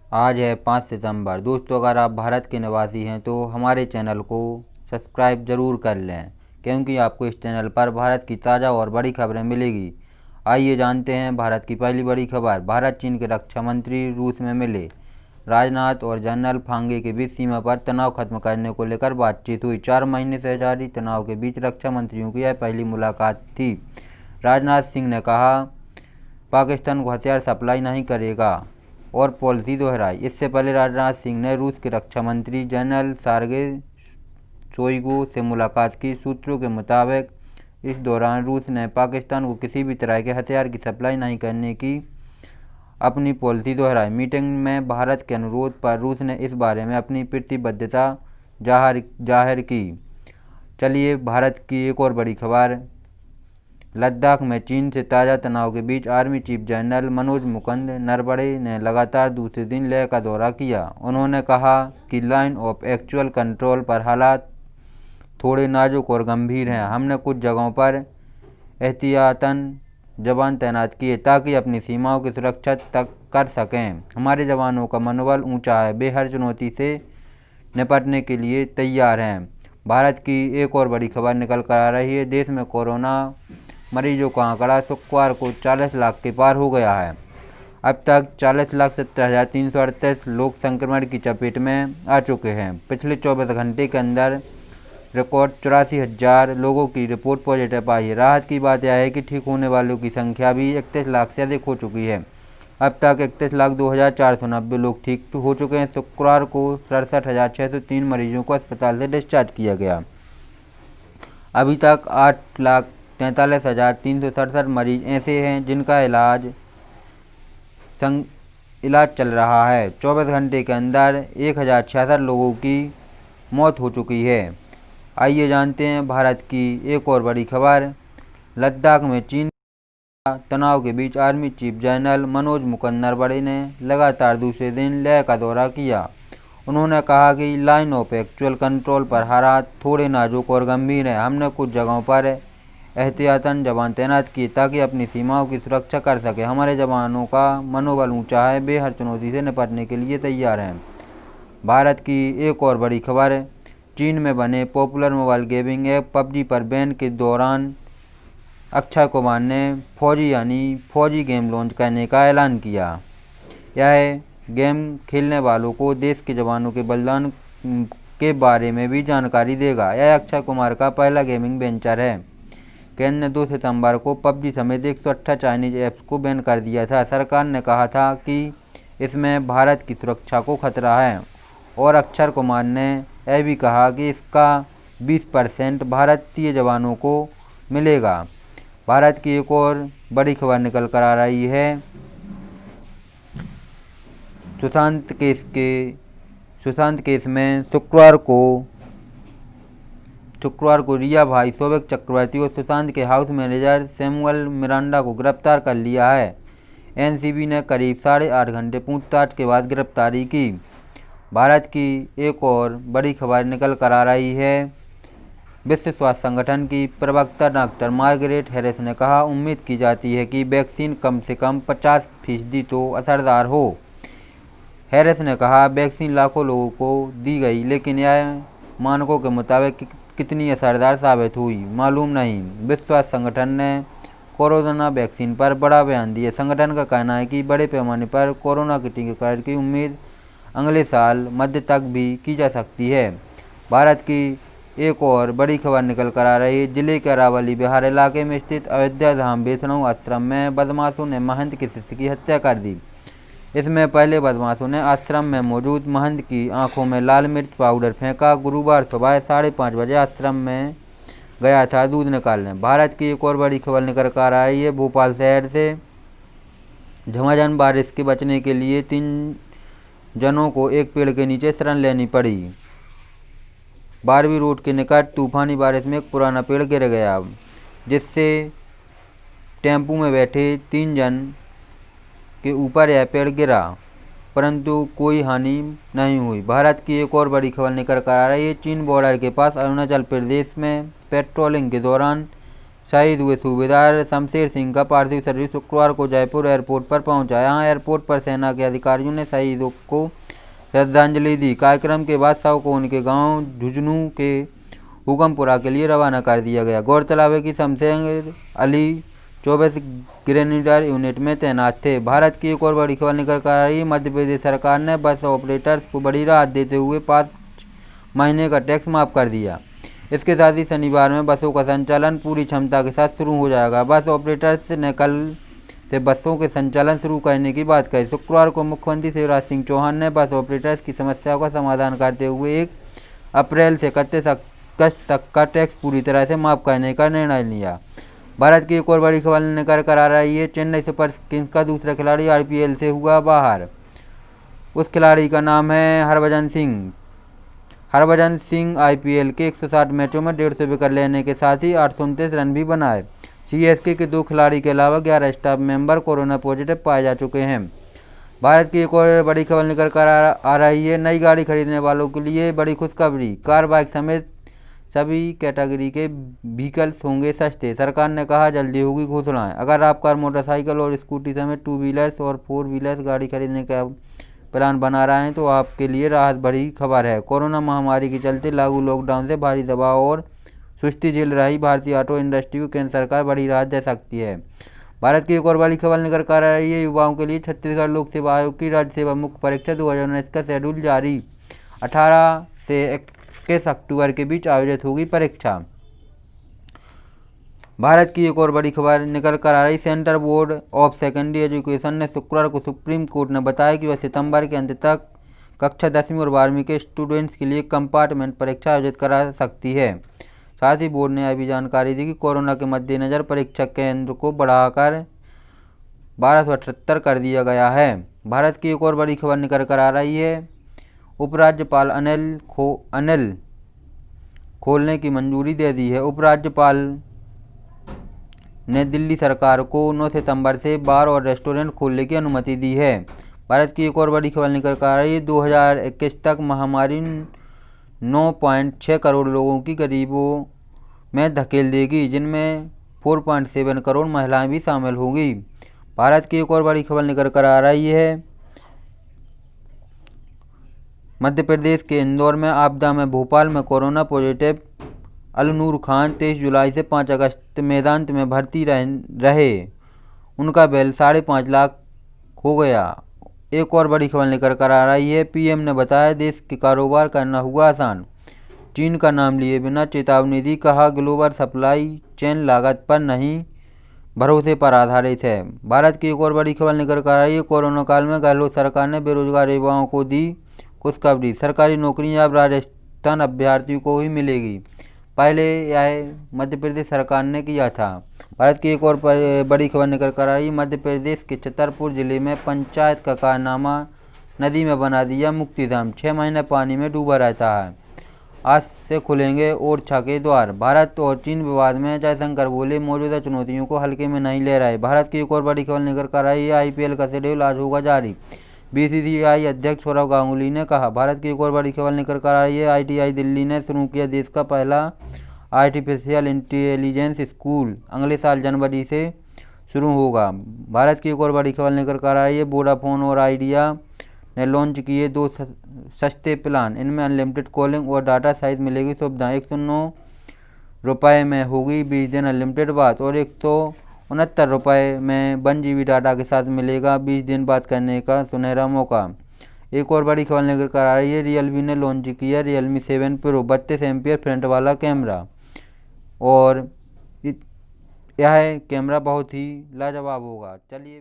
आज है 5 सितंबर। दोस्तों, अगर आप भारत के निवासी हैं तो हमारे चैनल को सब्सक्राइब ज़रूर कर लें, क्योंकि आपको इस चैनल पर भारत की ताज़ा और बड़ी खबरें मिलेगी। आइए जानते हैं भारत की पहली बड़ी खबर। भारत चीन के रक्षा मंत्री रूस में मिले। राजनाथ और जनरल फांगे के बीच सीमा पर तनाव खत्म करने को लेकर बातचीत हुई। 4 महीने से जारी तनाव के बीच रक्षा मंत्रियों की यह पहली मुलाकात थी। राजनाथ सिंह ने कहा, पाकिस्तान को हथियार सप्लाई नहीं करेगा और पॉलिसी दोहराई। इससे पहले राजनाथ सिंह ने रूस के रक्षा मंत्री जनरल सर्गे शोइगु से मुलाकात की। सूत्रों के मुताबिक इस दौरान रूस ने पाकिस्तान को किसी भी तरह के हथियार की सप्लाई नहीं करने की अपनी पॉलिसी दोहराई। मीटिंग में भारत के अनुरोध पर रूस ने इस बारे में अपनी प्रतिबद्धता जाहिर की। चलिए भारत की एक और बड़ी खबर। लद्दाख में चीन से ताज़ा तनाव के बीच army chief general Manoj Mukund Naravane ने लगातार दूसरे दिन लेह का दौरा किया। उन्होंने कहा कि लाइन ऑफ एक्चुअल कंट्रोल पर हालात थोड़े नाजुक और गंभीर हैं। हमने कुछ जगहों पर एहतियातन जवान तैनात किए ताकि अपनी सीमाओं की सुरक्षा तक कर सकें। हमारे जवानों का मनोबल ऊंचा है, वे हर चुनौती से निपटने के लिए तैयार हैं। भारत की एक और बड़ी खबर निकल कर आ रही है। देश में कोरोना मरीजों का आंकड़ा शुक्रवार को 40 लाख के पार हो गया है। अब तक 40,70,338 लोग संक्रमण की चपेट में आ चुके हैं। पिछले 24 घंटे के अंदर रिकॉर्ड 84,000 लोगों की रिपोर्ट पॉजिटिव आई है। राहत की बात यह है कि ठीक होने वालों की संख्या भी 31 लाख से अधिक हो चुकी है। अब तक 31,02,490 लोग ठीक हो चुके हैं। शुक्रवार को 67,603 मरीजों को अस्पताल से डिस्चार्ज किया गया। अभी तक 8,43,367 मरीज ऐसे हैं जिनका इलाज चल रहा है। 24 घंटे के अंदर 1,066 लोगों की मौत हो चुकी है। आइए जानते हैं भारत की एक और बड़ी खबर। लद्दाख में चीन तनाव के बीच army chief general Manoj Mukund Naravane ने लगातार दूसरे दिन लेह का दौरा किया। उन्होंने कहा कि लाइन ऑफ एक्चुअल कंट्रोल पर हालात थोड़े नाजुक और गंभीर हैं। हमने कुछ जगहों पर एहतियातन जवान तैनात किए ताकि अपनी सीमाओं की सुरक्षा कर सके। हमारे जवानों का मनोबल ऊंचा है, वे हर चुनौती से निपटने के लिए तैयार हैं। भारत की एक और बड़ी खबर। चीन में बने popular mobile gaming app PUBG पर बैन के दौरान अक्षय कुमार ने फौजी गेम लॉन्च करने का ऐलान किया। यह गेम खेलने वालों को देश के जवानों के बलिदान के बारे में भी जानकारी देगा। यह अक्षय कुमार का पहला गेमिंग वेंचर है। केंद्र ने 2 सितंबर को पबजी समेत 108 चाइनीज ऐप्स को बैन कर दिया था। सरकार ने कहा था कि इसमें भारत की सुरक्षा को खतरा है और अक्षय कुमार ने यह भी कहा कि इसका 20% भारतीय जवानों को मिलेगा। भारत की एक और बड़ी खबर निकल कर आ रही है। सुशांत केस में शुक्रवार को रिया भाई सौविक चक्रवर्ती और सुशांत के हाउस मैनेजर सैमुअल मिरांडा को गिरफ्तार कर लिया है। एनसीबी ने करीब 8.5 घंटे पूछताछ के बाद गिरफ्तारी की। भारत की एक और बड़ी खबर निकल कर आ रही है। विश्व स्वास्थ्य संगठन की प्रवक्ता डॉक्टर मार्गरेट हैरिस ने कहा, उम्मीद की जाती है कि वैक्सीन कम से कम 50% तो असरदार हो। हैरिस ने कहा, वैक्सीन लाखों लोगों को दी गई, लेकिन यह मानकों के मुताबिक कितनी असरदार साबित हुई मालूम नहीं। विश्व स्वास्थ्य संगठन ने कोरोना वैक्सीन पर बड़ा बयान दिया। संगठन का कहना है कि बड़े पैमाने पर कोरोना के टीकाकरण की उम्मीद अगले साल मध्य तक भी की जा सकती है। भारत की एक और बड़ी खबर निकल कर आ रही है। जिले के अरावली बिहार इलाके में स्थित अयोध्या धाम वैष्णव आश्रम में बदमाशों ने महंत के शिष्य की हत्या कर दी। इसमें पहले बदमाशों ने आश्रम में मौजूद महंत की आंखों में लाल मिर्च पाउडर फेंका। गुरुवार सुबह 5:30 बजे आश्रम में गया था दूध निकालने। भारत की एक और बड़ी खबर निकल कर आ रही है। भोपाल शहर से झमाझम बारिश के बचने के लिए 3 जनों को एक पेड़ के नीचे शरण लेनी पड़ी। बारहवीं रोड के निकट तूफानी बारिश में एक पुराना पेड़ गिर गया, जिससे टेम्पू में बैठे 3 जन के ऊपर यह पेड़ गिरा, परंतु कोई हानि नहीं हुई। भारत की एक और बड़ी खबर निकल कर आ रही है। चीन बॉर्डर के पास अरुणाचल प्रदेश में पेट्रोलिंग के दौरान शहीद हुए सूबेदार शमशेर सिंह का पार्थिव शरीर शुक्रवार को जयपुर एयरपोर्ट पर पहुंचा। यहां एयरपोर्ट पर सेना के अधिकारियों ने शहीदों को श्रद्धांजलि दी। कार्यक्रम के बाद शव को उनके गांव झुंझुनू के हुकमपुरा के लिए रवाना कर दिया गया। गौरतलब है कि शमशेर अली 24 ग्रेनेडियर यूनिट में तैनात थे। भारत की एक और बड़ी खबर निकल कर आ रही है। मध्य प्रदेश सरकार ने बस ऑपरेटर्स को बड़ी राहत देते हुए 5 महीने का टैक्स माफ कर दिया। इसके साथ ही शनिवार में बसों का संचालन पूरी क्षमता के साथ शुरू हो जाएगा। बस ऑपरेटर्स ने कल से बसों के संचालन शुरू करने की बात कही। शुक्रवार को मुख्यमंत्री शिवराज सिंह चौहान ने बस ऑपरेटर्स की समस्याओं का समाधान करते हुए 1 अप्रैल से 31 अगस्त तक का टैक्स पूरी तरह से माफ करने का निर्णय लिया। भारत की एक और बड़ी खबर निकल कर आ रही है। चेन्नई सुपर किंग्स का दूसरा खिलाड़ी आईपीएल से हुआ बाहर। उस खिलाड़ी का नाम है हरभजन सिंह। हरभजन सिंह आईपीएल के 160 मैचों में 150 विकेट लेने के साथ ही 829 रन भी बनाए। सीएसके के 2 खिलाड़ी के अलावा 11 स्टाफ मेंबर कोरोना पॉजिटिव पाए जा चुके हैं। भारत की एक और बड़ी खबर निकल कर आ रही है। नई गाड़ी खरीदने वालों के लिए बड़ी खुशखबरी। कार बाइक समेत सभी कैटेगरी के व्हीकल्स होंगे सस्ते। सरकार ने कहा जल्दी होगी घोषणाएं। अगर आप कार, मोटरसाइकिल और स्कूटी समेत 2 व्हीलर्स और 4 व्हीलर्स गाड़ी खरीदने का प्लान बना रहे हैं तो आपके लिए राहत बड़ी खबर है। कोरोना महामारी के चलते लागू लॉकडाउन से भारी दबाव और सुस्ती झेल रही भारतीय ऑटो इंडस्ट्री को केंद्र सरकार बड़ी राहत दे सकती है। भारत की एक और बड़ी खबर निकल कर आ रही है। युवाओं के लिए छत्तीसगढ़ लोक सेवा आयोग की राज्य सेवा मुख्य परीक्षा 2019 का शेड्यूल जारी। 18 से 21 अक्टूबर के बीच आयोजित होगी परीक्षा। भारत की एक और बड़ी खबर निकल कर आ रही। Central board of secondary education ने शुक्रवार को सुप्रीम कोर्ट ने बताया कि वह सितंबर के अंत तक कक्षा 10वीं और 12वीं के स्टूडेंट्स के लिए कंपार्टमेंट परीक्षा आयोजित करा सकती है। साथ ही बोर्ड ने यह भी जानकारी दी कि कोरोना के मद्देनज़र परीक्षा केंद्र को बढ़ाकर 1278 कर दिया गया है। भारत की एक और बड़ी खबर निकल कर आ रही है। उपराज्यपाल अनिल खोलने की मंजूरी दे दी है। उपराज्यपाल ने दिल्ली सरकार को 9 सितंबर से बार और रेस्टोरेंट खोलने की अनुमति दी है। भारत की एक और बड़ी खबर निकल कर आ रही है। 2021 तक महामारी 9.6 करोड़ लोगों की गरीबों में धकेल देगी, जिनमें 4.7 करोड़ महिलाएं भी शामिल होंगी। भारत की एक और बड़ी खबर निकल कर आ रही है। मध्य प्रदेश के इंदौर में आपदा में भोपाल में कोरोना पॉजिटिव अलनूर खान 23 जुलाई से 5 अगस्त मेदांत में भर्ती रहे। उनका बिल 5.5 लाख हो गया। एक और बड़ी खबर निकल कर आ रही है। पीएम ने बताया देश के कारोबार करना हुआ आसान। चीन का नाम लिए बिना चेतावनी दी। कहा ग्लोबल सप्लाई चेन लागत पर नहीं भरोसे पर आधारित है। भारत की एक और बड़ी खबर निकल कर आ रही है। कोरोना काल में गहलोत सरकार ने बेरोजगार युवाओं को दी खुशखबरी। सरकारी नौकरियां अब राजस्थान अभ्यर्थियों को ही मिलेगी। पहले यह मध्य प्रदेश सरकार ने किया था। भारत की एक और बड़ी खबर निकल कर आई। मध्य प्रदेश के छतरपुर जिले में पंचायत का कारनामा नदी में बना दिया मुक्तिधाम। 6 महीने पानी में डूबा रहता है। आज से खुलेंगे ओरछा के द्वार। भारत और चीन विवाद में जयशंकर बोले मौजूदा चुनौतियों को हल्के में नहीं ले रहे। भारत की एक और बड़ी खबर निकल कर आई है। आईपीएल का शेड्यूल आज होगा जारी। बीसीसीआई अध्यक्ष सौरव गांगुली ने कहा। भारत की एक और बड़ी खबर निकल कर आ रही है। आईटीआई दिल्ली ने शुरू किया देश का पहला आर्टिफिशियल इंटेलिजेंस स्कूल। अगले साल जनवरी से शुरू होगा। भारत की एक और बड़ी खबर निकल कर आ रही है। वोडाफोन और आइडिया ने लॉन्च किए 2 सस्ते प्लान। इनमें अनलिमिटेड कॉलिंग और डाटा साइज मिलेगी सुविधा। 109 रुपये में होगी 20 दिन अनलिमिटेड बात और 169 रुपये में 1 GB डाटा के साथ मिलेगा 20 दिन बात करने का सुनहरा मौका। एक और बड़ी खबर निकल कर आ रही है। रियलमी ने लॉन्च किया Realme 7 Pro 32 एम्पियर फ्रंट वाला कैमरा और यह कैमरा बहुत ही लाजवाब होगा। चलिए